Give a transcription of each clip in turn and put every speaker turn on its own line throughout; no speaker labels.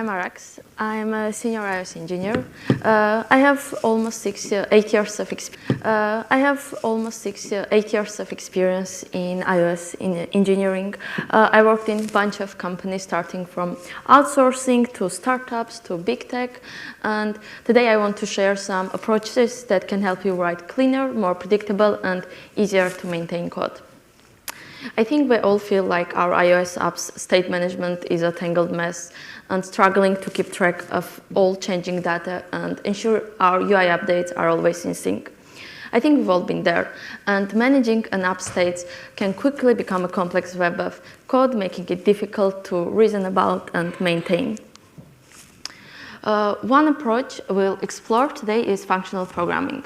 I'm Araks. I'm a senior iOS engineer. I have almost 8 years of experience in iOS engineering. I worked in a bunch of companies, starting from outsourcing to startups to big tech. And today I want to share some approaches that can help you write cleaner, more predictable, and easier to maintain code. I think we all feel like our iOS app's state management is a tangled mess and struggling to keep track of all changing data and ensure our UI updates are always in sync. I think we've all been there, and managing an app states can quickly become a complex web of code, making it difficult to reason about and maintain. One approach we'll explore today is functional programming.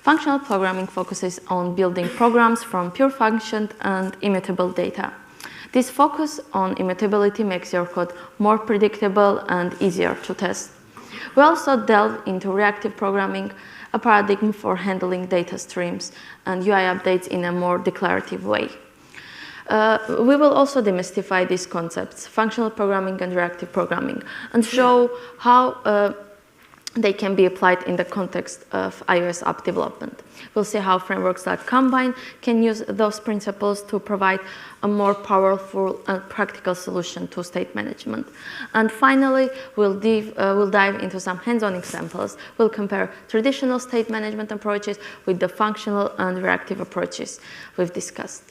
Functional programming focuses on building programs from pure function and immutable data. This focus on immutability makes your code more predictable and easier to test. We also delve into reactive programming, a paradigm for handling data streams and UI updates in a more declarative way. We will also demystify these concepts, functional programming and reactive programming, and show how they can be applied in the context of iOS app development. We'll see how frameworks like Combine can use those principles to provide a more powerful and practical solution to state management. And finally, we'll dive into some hands-on examples. We'll compare traditional state management approaches with the functional and reactive approaches we've discussed.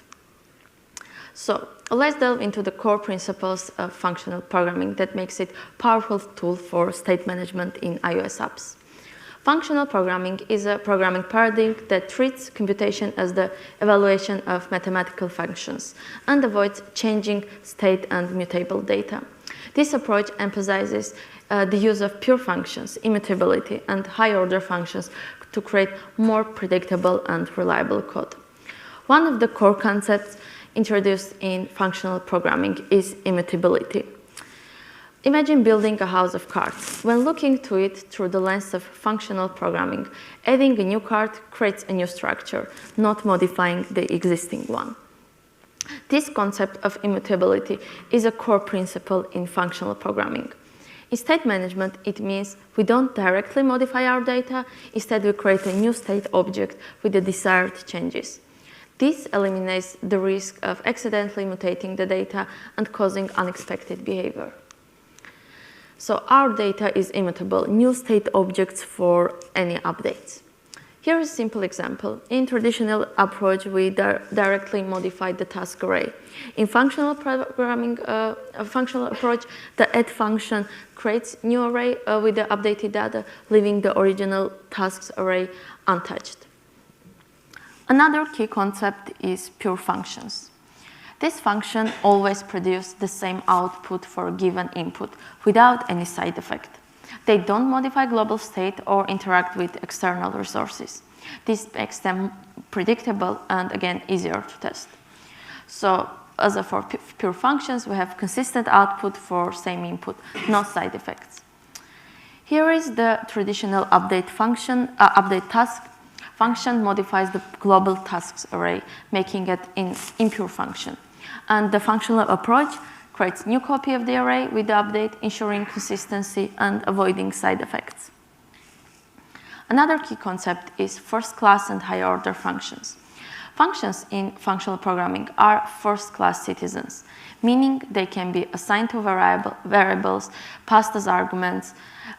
So let's delve into the core principles of functional programming that makes it a powerful tool for state management in iOS apps. Functional programming is a programming paradigm that treats computation as the evaluation of mathematical functions and avoids changing state and mutable data. This approach emphasizes the use of pure functions, immutability, and high-order functions to create more predictable and reliable code. One of the core concepts introduced in functional programming is immutability. Imagine building a house of cards. When looking to it through the lens of functional programming, adding a new card creates a new structure, not modifying the existing one. This concept of immutability is a core principle in functional programming. In state management, it means we don't directly modify our data, instead we create a new state object with the desired changes. This eliminates the risk of accidentally mutating the data and causing unexpected behavior. So our data is immutable, new state objects for any updates. Here is a simple example. In traditional approach, we directly modify the task array. In functional programming, a functional approach, the add function creates new array with the updated data, leaving the original tasks array untouched. Another key concept is pure functions. This function always produces the same output for a given input without any side effect. They don't modify global state or interact with external resources. This makes them predictable and, again, easier to test. So, as for pure functions, we have consistent output for same input, no side effects. Here is the traditional update function, update task. Function modifies the global tasks array, making it an impure function. And the functional approach creates new copy of the array with the update, ensuring consistency and avoiding side effects. Another key concept is first-class and higher-order functions. Functions in functional programming are first-class citizens, meaning they can be assigned to variables, passed as arguments,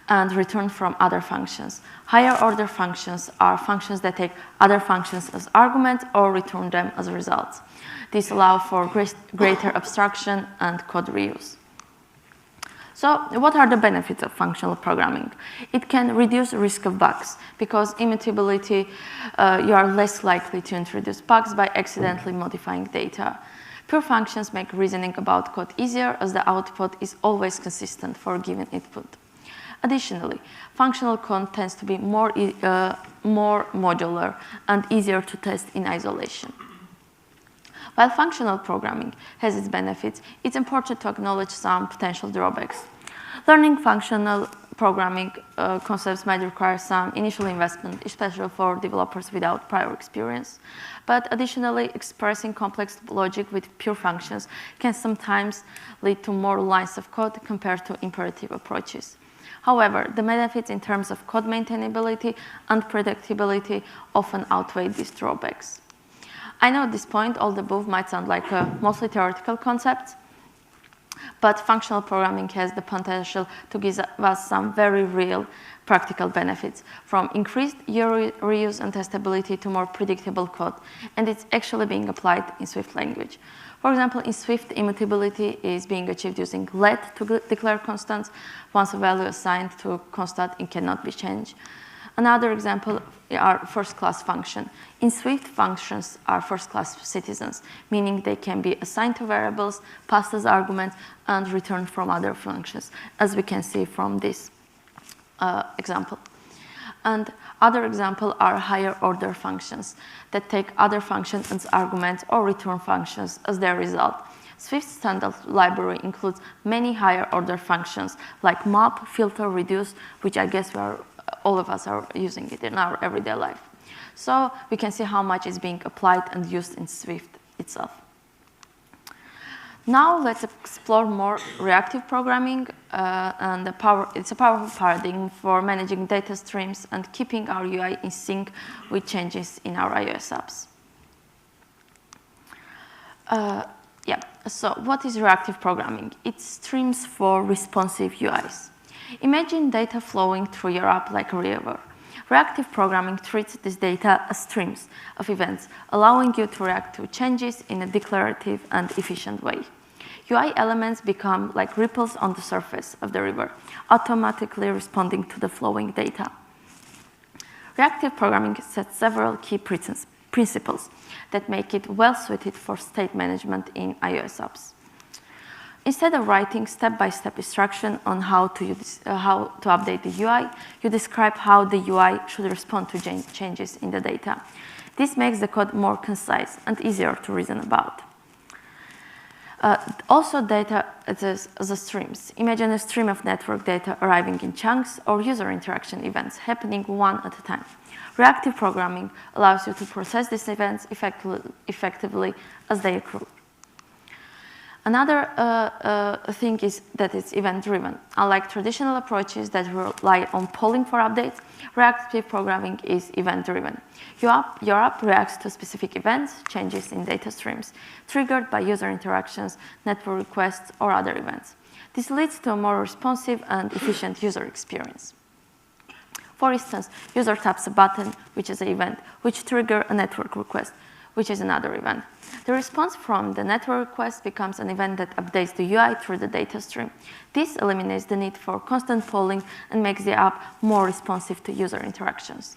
and returned from other functions. Higher-order functions are functions that take other functions as arguments or return them as results. This allows for greater abstraction and code reuse. So, what are the benefits of functional programming? It can reduce the risk of bugs, because immutability, you are less likely to introduce bugs by accidentally modifying data. Pure functions make reasoning about code easier, as the output is always consistent for a given input. Additionally, functional code tends to be more modular and easier to test in isolation. While functional programming has its benefits, it's important to acknowledge some potential drawbacks. Learning functional programming concepts might require some initial investment, especially for developers without prior experience. But additionally, expressing complex logic with pure functions can sometimes lead to more lines of code compared to imperative approaches. However, the benefits in terms of code maintainability and predictability often outweigh these drawbacks. I know at this point all the above might sound like mostly theoretical concepts, but functional programming has the potential to give us some very real practical benefits, from increased reuse and testability to more predictable code, and it's actually being applied in Swift language. For example, in Swift, immutability is being achieved using let to declare constants. Once a value assigned to a constant, it cannot be changed. Another example are first-class functions. In Swift, functions are first-class citizens, meaning they can be assigned to variables, passed as arguments, and returned from other functions, as we can see from this example. And other examples are higher-order functions that take other functions as arguments or return functions as their result. Swift's standard library includes many higher-order functions like map, filter, reduce, which I guess all of us are using it in our everyday life. So we can see how much is being applied and used in Swift itself. Now let's explore more reactive programming, and it's a powerful paradigm for managing data streams and keeping our UI in sync with changes in our iOS apps. So what is reactive programming? It's streams for responsive UIs. Imagine data flowing through your app like a river. Reactive programming treats this data as streams of events, allowing you to react to changes in a declarative and efficient way. UI elements become like ripples on the surface of the river, automatically responding to the flowing data. Reactive programming sets several key principles that make it well-suited for state management in iOS apps. Instead of writing step-by-step instruction on how to update the UI, you describe how the UI should respond to changes in the data. This makes the code more concise and easier to reason about. Also, data as a streams. Imagine a stream of network data arriving in chunks or user interaction events happening one at a time. Reactive programming allows you to process these events effectively as they occur. Another thing is that it's event-driven. Unlike traditional approaches that rely on polling for updates, reactive programming is event-driven. Your app reacts to specific events, changes in data streams, triggered by user interactions, network requests, or other events. This leads to a more responsive and efficient user experience. For instance, user taps a button, which is an event, which triggers a network request, which is another event. The response from the network request becomes an event that updates the UI through the data stream. This eliminates the need for constant polling and makes the app more responsive to user interactions.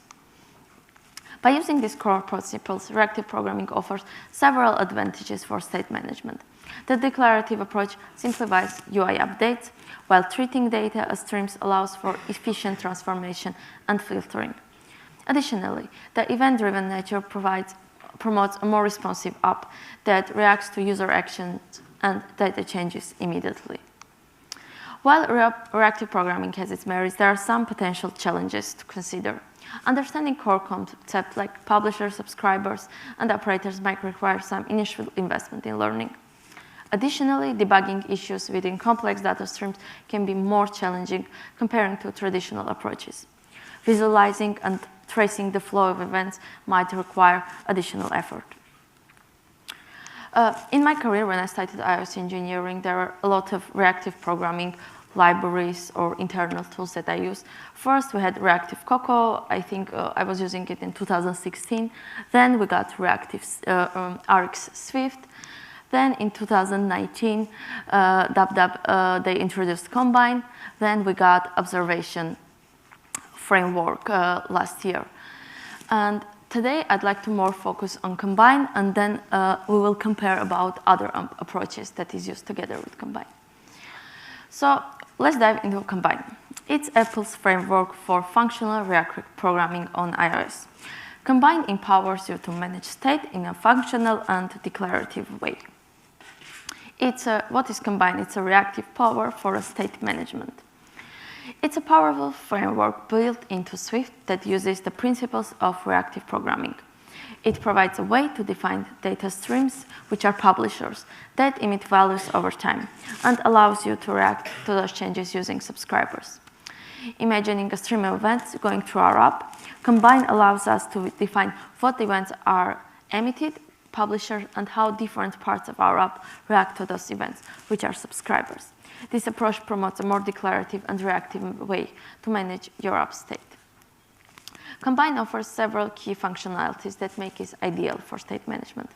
By using these core principles, reactive programming offers several advantages for state management. The declarative approach simplifies UI updates, while treating data as streams allows for efficient transformation and filtering. Additionally, the event-driven nature promotes a more responsive app that reacts to user actions and data changes immediately. While reactive programming has its merits, there are some potential challenges to consider. Understanding core concepts like publishers, subscribers, and operators might require some initial investment in learning. Additionally, debugging issues within complex data streams can be more challenging comparing to traditional approaches. Visualizing and tracing the flow of events might require additional effort. In my career, when I started iOS engineering, there were a lot of reactive programming libraries or internal tools that I used. First, we had Reactive Cocoa. I think I was using it in 2016. Then we got Reactive Araks Swift. Then in 2019, they introduced Combine. Then we got Observation Framework last year. And today, I'd like to more focus on Combine, and then we will compare about other approaches that is used together with Combine. So let's dive into Combine. It's Apple's framework for functional reactive programming on iOS. Combine empowers you to manage state in a functional and declarative way. What is Combine? It's a reactive power for a state management. It's a powerful framework built into Swift that uses the principles of reactive programming. It provides a way to define data streams, which are publishers, that emit values over time, and allows you to react to those changes using subscribers. Imagining a stream of events going through our app, Combine allows us to define what events are emitted, publishers, and how different parts of our app react to those events, which are subscribers. This approach promotes a more declarative and reactive way to manage your app state. Combine offers several key functionalities that make it ideal for state management.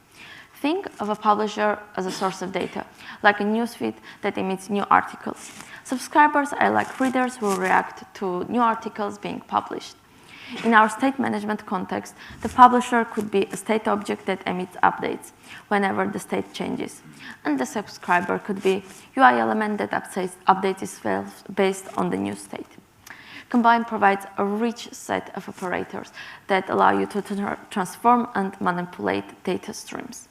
Think of a publisher as a source of data, like a newsfeed that emits new articles. Subscribers are like readers who react to new articles being published. In our state management context, the publisher could be a state object that emits updates whenever the state changes, and the subscriber could be UI element that updates itself based on the new state. Combine provides a rich set of operators that allow you to transform and manipulate data streams.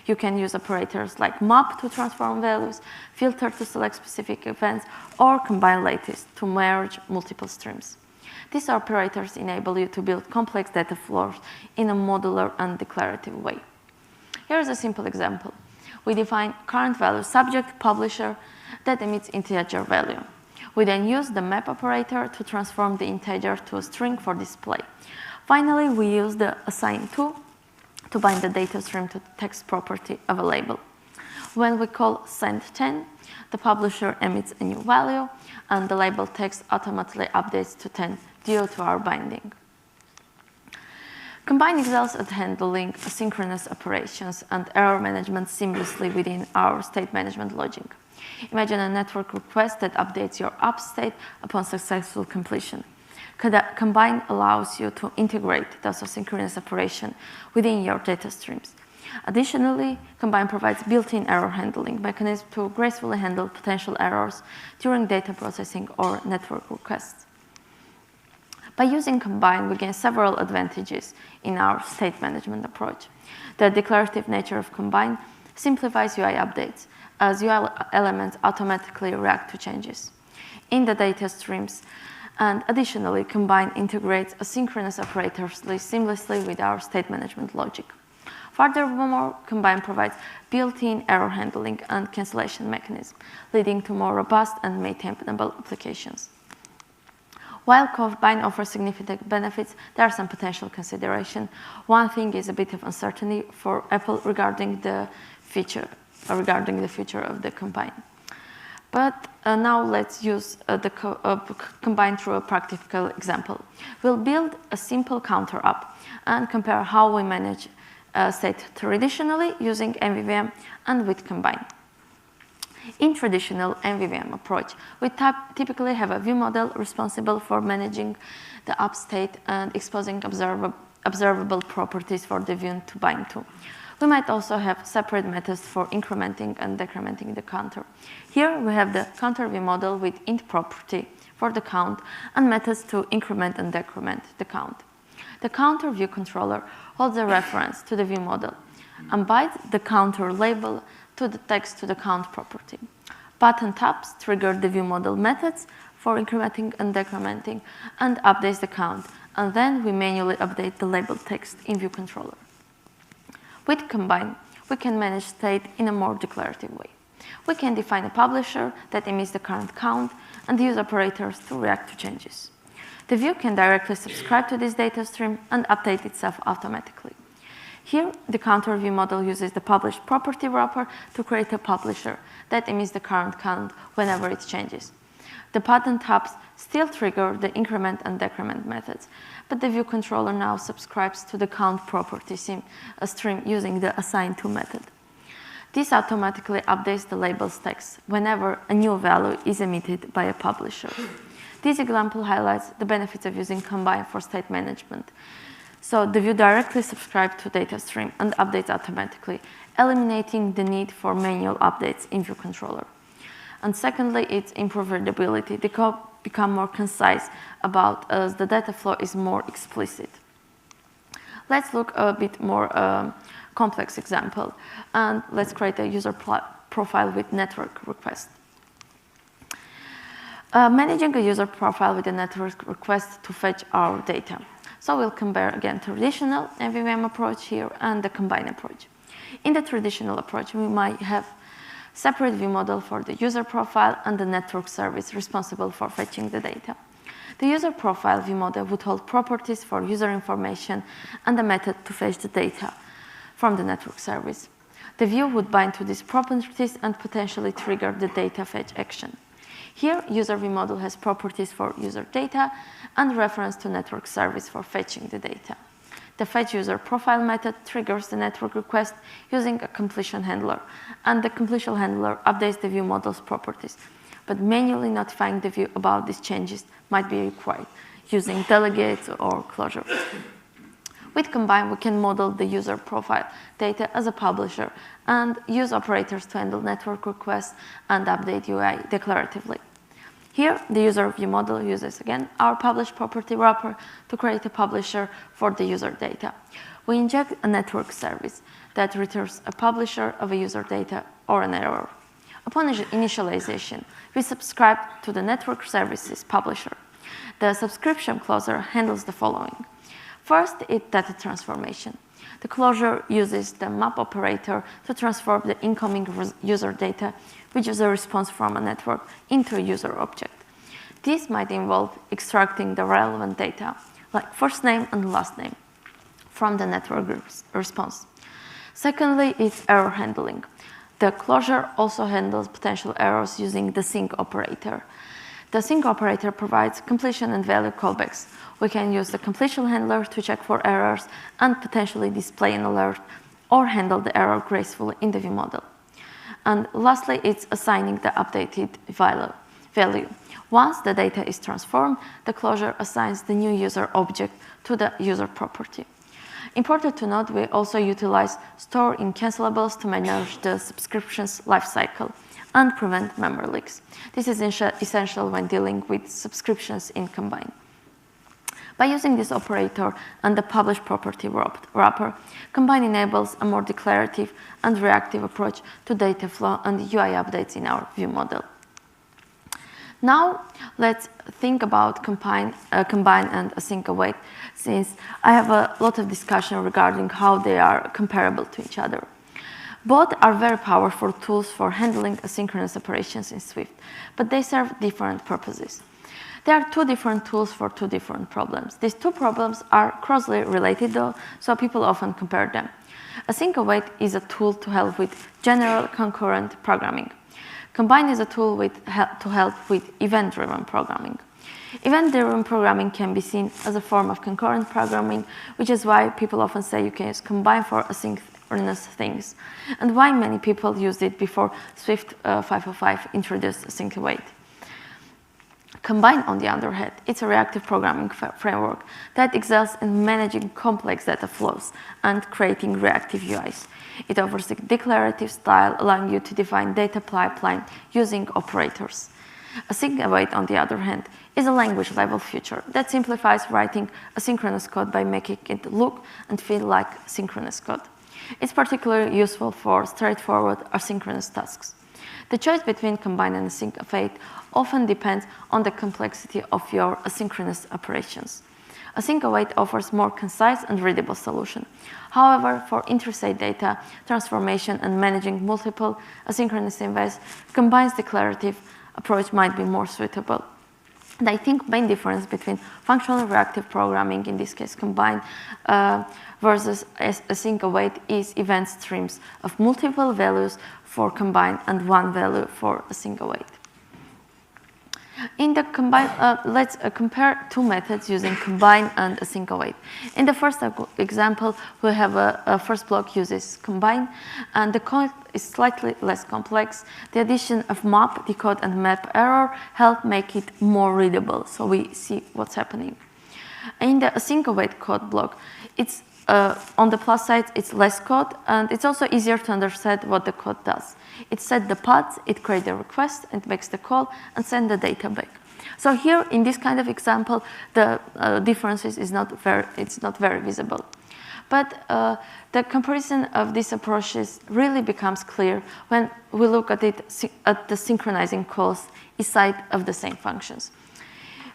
You can use operators like map to transform values, filter to select specific events, or combine latest to merge multiple streams. These operators enable you to build complex data flows in a modular and declarative way. Here's a simple example. We define current value subject publisher that emits integer value. We then use the map operator to transform the integer to a string for display. Finally, we use the assign to bind the data stream to the text property of a label. When we call send 10, the publisher emits a new value, and the label text automatically updates to 10 due to our binding. Combine excels at handling asynchronous operations and error management seamlessly within our state management logic. Imagine a network request that updates your app state upon successful completion. Combine allows you to integrate those asynchronous operations within your data streams. Additionally, Combine provides built-in error handling mechanism to gracefully handle potential errors during data processing or network requests. By using Combine, we gain several advantages in our state management approach. The declarative nature of Combine simplifies UI updates, as UI elements automatically react to changes in the data streams, and additionally, Combine integrates asynchronous operators seamlessly with our state management logic. Furthermore, Combine provides built-in error handling and cancellation mechanism, leading to more robust and maintainable applications. While Combine offers significant benefits, there are some potential considerations. One thing is a bit of uncertainty for Apple regarding the future of the Combine. But now let's use Combine through a practical example. We'll build a simple counter app and compare how we manage state traditionally using MVVM and with Combine. In traditional MVVM approach, we typically have a view model responsible for managing the app state and exposing observable properties for the view to bind to. We might also have separate methods for incrementing and decrementing the counter. Here we have the counter view model with int property for the count and methods to increment and decrement the count. The counter view controller holds a reference to the view model and binds the counter label to the text to the count property. Button taps trigger the view model methods for incrementing and decrementing and updates the count, and then we manually update the label text in view controller. With Combine, we can manage state in a more declarative way. We can define a publisher that emits the current count and use operators to react to changes. The view can directly subscribe to this data stream and update itself automatically. Here, the counter view model uses the published property wrapper to create a publisher that emits the current count whenever it changes. The button taps still trigger the increment and decrement methods, but the view controller now subscribes to the count property stream using the assign to method. This automatically updates the labels text whenever a new value is emitted by a publisher. This example highlights the benefits of using Combine for state management. So the view directly subscribes to data stream and updates automatically, eliminating the need for manual updates in view controller. And secondly, it's improved readability. They become more concise about as the data flow is more explicit. Let's look a bit more complex example, and let's create a user profile with network request. Managing a user profile with a network request to fetch our data. So we'll compare again traditional MVVM approach here and the combined approach. In the traditional approach, we might have separate view model for the user profile and the network service responsible for fetching the data. The user profile view model would hold properties for user information and a method to fetch the data from the network service. The view would bind to these properties and potentially trigger the data fetch action. Here, user view model has properties for user data and reference to network service for fetching the data. The fetch user profile method triggers the network request using a completion handler, and the completion handler updates the view model's properties, but manually notifying the view about these changes might be required using delegates or closure. With Combine, we can model the user profile data as a publisher and use operators to handle network requests and update UI declaratively. Here, the user view model uses, again, our publish property wrapper to create a publisher for the user data. We inject a network service that returns a publisher of a user data or an error. Upon initialization, we subscribe to the network services publisher. The subscription closer handles the following. First, it's data transformation. The closure uses the map operator to transform the incoming user data, which is a response from a network, into a user object. This might involve extracting the relevant data, like first name and last name, from the network response. Secondly, it's error handling. The closure also handles potential errors using the sync operator. The sync operator provides completion and value callbacks. We can use the completion handler to check for errors and potentially display an alert or handle the error gracefully in the view model. And lastly, it's assigning the updated value. Once the data is transformed, the closure assigns the new user object to the user property. Important to note, we also utilize store in cancellables to manage the subscription's lifecycle and prevent memory leaks. This is essential when dealing with subscriptions in Combine. By using this operator and the publish property wrapper, Combine enables a more declarative and reactive approach to data flow and UI updates in our view model. Now, let's think about Combine and async await, since I have a lot of discussion regarding how they are comparable to each other. Both are very powerful tools for handling asynchronous operations in Swift, but they serve different purposes. There are two different tools for two different problems. These two problems are closely related though, so people often compare them. Async await is a tool to help with general concurrent programming. Combine is a tool to help with event-driven programming. Event-driven programming can be seen as a form of concurrent programming, which is why people often say you can use Combine for asynchronous things, and why many people used it before Swift 505 introduced async await. Combine, on the other hand, it's a reactive programming framework that excels in managing complex data flows and creating reactive UIs. It offers a declarative style, allowing you to define data pipeline using operators. Async await, on the other hand, is a language-level feature that simplifies writing asynchronous code by making it look and feel like synchronous code. It's particularly useful for straightforward asynchronous tasks. The choice between Combine and async await often depends on the complexity of your asynchronous operations. Async await offers more concise and readable solution. However, for intrastate data transformation and managing multiple asynchronous events, Combine's declarative approach might be more suitable. And I think main difference between functional reactive programming, in this case Combine, versus async await is event streams of multiple values for Combine and one value for async await. In the Combine, let's compare two methods using Combine and async await. In the first example, we have a first block uses Combine, and the code is slightly less complex. The addition of map, decode, and map error help make it more readable, so we see what's happening. In the async await code block, it's on the plus side, it's less code, and it's also easier to understand what the code does. It sets the paths, it creates a request, and makes the call, and sends the data back. So here, in this kind of example, the differences is not very visible. But the comparison of these approaches really becomes clear when we look at it at the synchronizing calls inside of the same functions.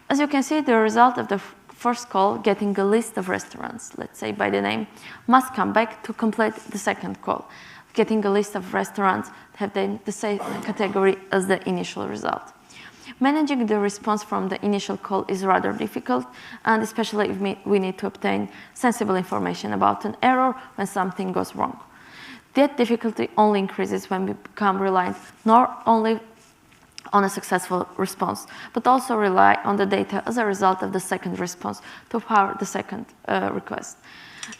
As you can see, the result of the first call, getting a list of restaurants, let's say by the name, must come back to complete the second call, getting a list of restaurants have the same category as the initial result. Managing the response from the initial call is rather difficult, and especially if we need to obtain sensible information about an error when something goes wrong. That difficulty only increases when we become reliant not only on a successful response, but also rely on the data as a result of the second response to power the second request.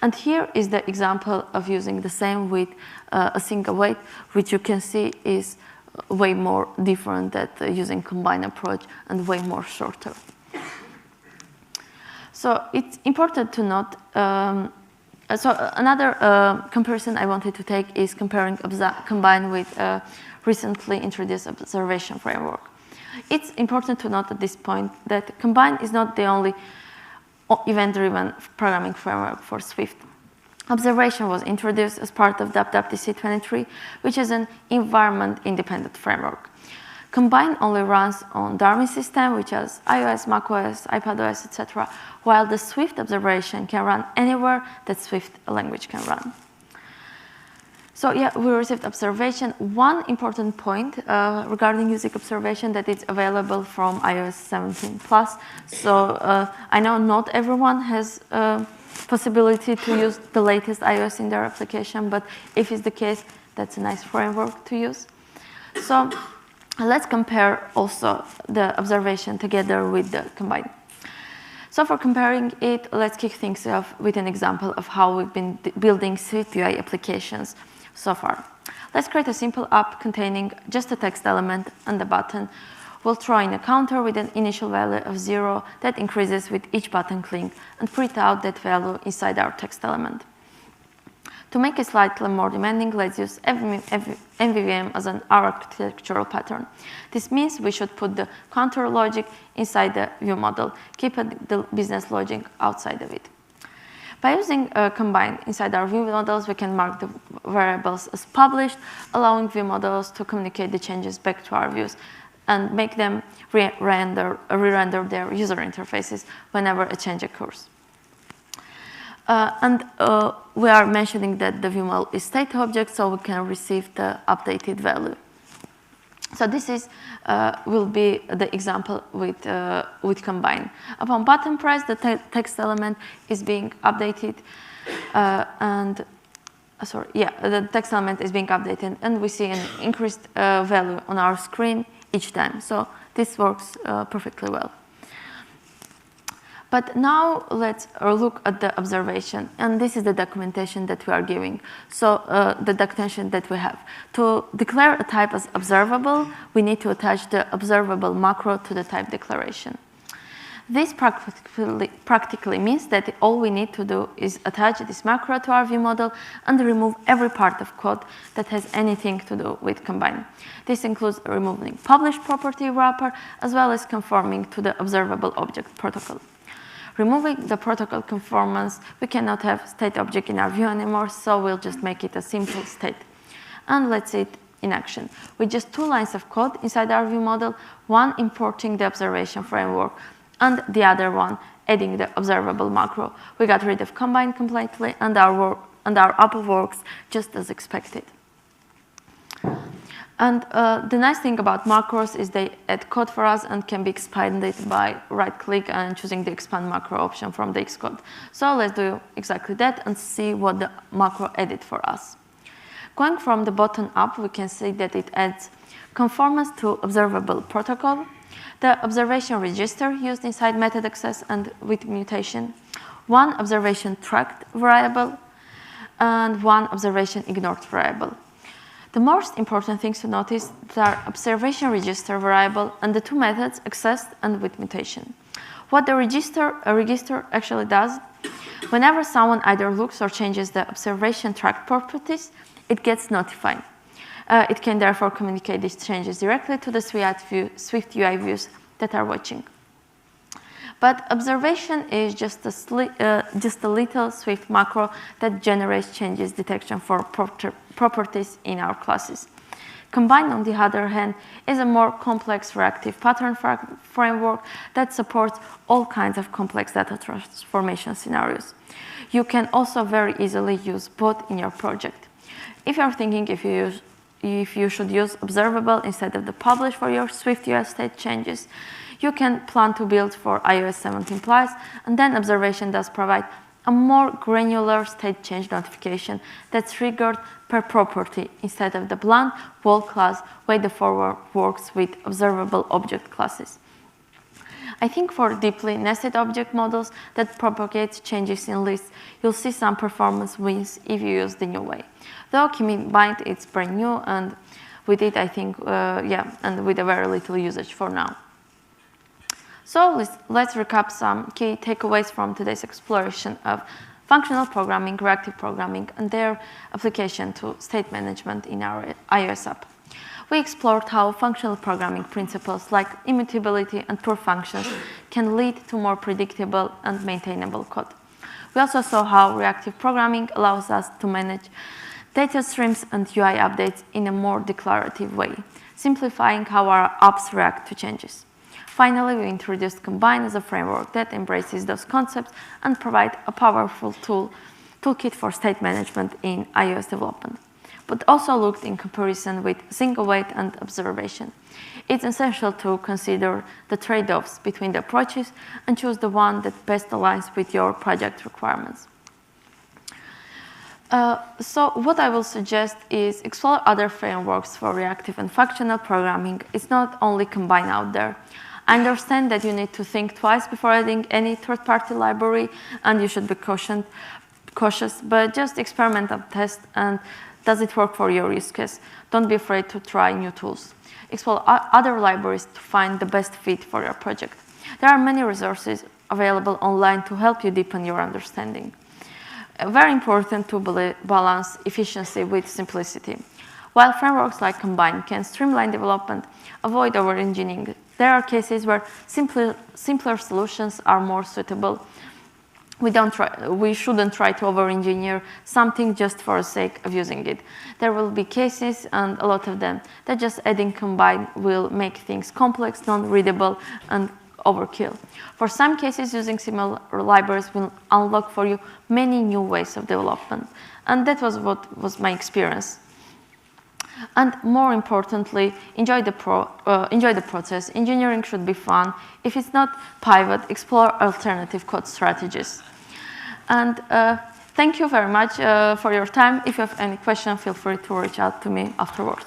And here is the example of using the same with a single wait, which you can see is way more different than using combined approach and way more shorter. So it's important to note, another comparison I wanted to take is comparing combined with recently introduced observation framework. It's important to note at this point that combined is not the only event-driven programming framework for Swift. Observation was introduced as part of WWDC 23, which is an environment-independent framework. Combine only runs on Darwin system, which has iOS, macOS, iPadOS, etc., while the Swift observation can run anywhere that Swift language can run. So yeah, we received observation. One important point regarding using observation that it's available from iOS 17 plus. So I know not everyone has possibility to use the latest iOS in their application, but if it's the case, that's a nice framework to use. So let's compare also the observation together with the combine. So for comparing it, let's kick things off with an example of how we've been building SwiftUI applications so far. Let's create a simple app containing just a text element and a button. We'll throw in a counter with an initial value of 0 that increases with each button click and print out that value inside our text element. To make it slightly more demanding, let's use MVVM as an architectural pattern. This means we should put the counter logic inside the view model, keep the business logic outside of it. By using combine inside our view models, we can mark the variables as published, allowing view models to communicate the changes back to our views and make them re-render their user interfaces whenever a change occurs. We are mentioning that the view model is state object, so we can receive the updated value. So this is will be the example with combine. Upon button press, the text element is being updated, the text element is being updated, and we see an increased value on our screen each time. So this works perfectly well. But now let's look at the observation, and this is the documentation that we are giving. So the documentation that we have. To declare a type as observable, we need to attach the observable macro to the type declaration. This practically means that all we need to do is attach this macro to our view model and remove every part of code that has anything to do with combine. This includes removing published property wrapper as well as conforming to the observable object protocol. Removing the protocol conformance, we cannot have state object in our view anymore, so we'll just make it a simple state. And let's see it in action. With just 2 lines of code inside our view model, one importing the observation framework, and the other one adding the observable macro. We got rid of combine completely, and our app works just as expected. And the nice thing about macros is they add code for us and can be expanded by right-click and choosing the expand macro option from the Xcode. So let's do exactly that and see what the macro added for us. Going from the bottom up, we can see that it adds conformance to observable protocol, the observation register used inside method access and with mutation, one observation tracked variable, and one observation ignored variable. The most important things to notice are observation register variable and the 2 methods accessed and with mutation. What the register actually does, whenever someone either looks or changes the observation tracked properties, it gets notified. It can therefore communicate these changes directly to the SwiftUI views that are watching. But observation is just a little Swift macro that generates changes detection for properties in our classes. Combine, on the other hand, is a more complex reactive pattern framework that supports all kinds of complex data transformation scenarios. You can also very easily use both in your project. If you're thinking if you should use observable instead of the publish for your Swift US state changes, you can plan to build for iOS 17 Plus, and then observation does provide a more granular state change notification that's triggered per property instead of the blunt whole class way the forward works with observable object classes. I think for deeply nested object models that propagate changes in lists, you'll see some performance wins if you use the new way. Though Combined, it's brand new, and with it, I think, and with a very little usage for now. So let's recap some key takeaways from today's exploration of functional programming, reactive programming, and their application to state management in our iOS app. We explored how functional programming principles like immutability and pure functions can lead to more predictable and maintainable code. We also saw how reactive programming allows us to manage data streams and UI updates in a more declarative way, simplifying how our apps react to changes. Finally, we introduced Combine as a framework that embraces those concepts and provides a powerful toolkit for state management in iOS development, but also looked in comparison with single weight and observation. It's essential to consider the trade-offs between the approaches and choose the one that best aligns with your project requirements. So what I will suggest is explore other frameworks for reactive and functional programming. It's not only Combine out there. I understand that you need to think twice before adding any third-party library, and you should be cautious, but just experiment and test, and does it work for your use case? Don't be afraid to try new tools. Explore other libraries to find the best fit for your project. There are many resources available online to help you deepen your understanding. Very important to balance efficiency with simplicity. While frameworks like Combine can streamline development, avoid over-engineering, there are cases where simpler solutions are more suitable. We shouldn't try to over-engineer something just for the sake of using it. There will be cases, and a lot of them, that just adding Combine will make things complex, non-readable, and overkill. For some cases, using similar libraries will unlock for you many new ways of development. And that was what was my experience. And more importantly, enjoy the process. Engineering should be fun. If it's not pivot, explore alternative code strategies. And thank you very much for your time. If you have any questions, feel free to reach out to me afterwards.